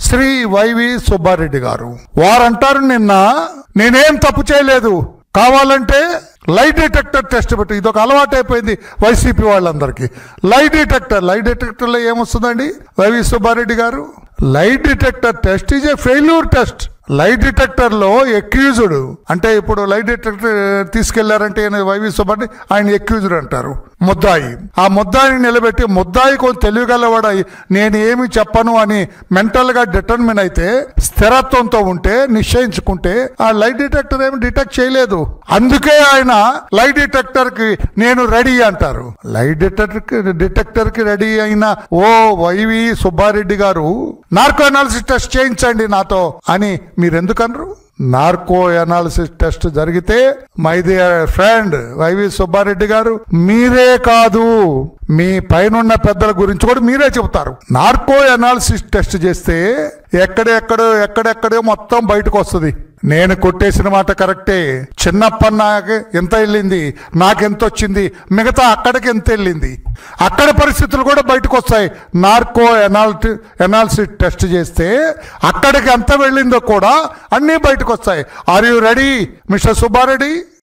Shri YV Subba Reddy గారు. వారంటారు నిన్న నేనేం తప్పు చేయలేదు, కావాలంటే లై డిటెక్టర్ టెస్ట్ పెట్టి, ఇదొక అలవాటు అయిపోయింది వైసీపీ వాళ్ళందరికీ. లై డిటెక్టర్లో ఏమొస్తుందండి వైవి సుబ్బారెడ్డి గారు? Lie detector test is a failure test. Lie detector లో ఎక్యూజ్డ్ అంటే, ఇప్పుడు లై డిటెక్టర్ తీసుకెళ్లారంటే వైవి సుబ్బారెడ్డి ఆయన ఎక్యూజ్డ్ అంటారు, ముద్దాయి. ఆ ముద్దాయిని నిలబెట్టి, ముద్దాయి కొంచెం తెలివిగలవాడ నేను ఏమి చెప్పను అని మెంటల్ గా డిటర్మిన్ అయితే, స్థిరత్వంతో ఉంటే, నిశ్చయించుకుంటే ఆ లై డిటెక్టర్ ఏమి డిటెక్ట్ చేయలేదు. అందుకే ఆయన లై డిటెక్టర్ కి నేను రెడీ అంటారు. లై డిటెక్టర్ కి రెడీ అయిన ఓ వైవి సుబ్బారెడ్డి గారు నార్కో అనాలిసిస్ టెస్ట్ చేయించండి నాతో అని మీరెందుకనరు? నార్కో అనాలిసిస్ టెస్ట్ జరిగితే my dear friend YV Subba Reddy గారు, మీరే కాదు మీ పైనున్న పెద్దల గురించి కూడా మీరే చెబుతారు. నార్కో అనాలిసిస్ టెస్ట్ చేస్తే ఎక్కడెక్కడో మొత్తం బయటకు వస్తుంది. నేను కొట్టేసిన మాట కరెక్టే, చిన్నప్పన్నాకి ఎంత వెళ్ళింది, నాకెంత వచ్చింది, మిగతా అక్కడికి ఎంత వెళ్ళింది, అక్కడ పరిస్థితులు కూడా బయటకు వస్తాయి. నార్కో అనాలిసిస్ టెస్ట్ చేస్తే అక్కడికి ఎంత వెళ్ళిందో కూడా అన్నీ బయటకు వస్తాయి. Are you ready mister Subbareddy?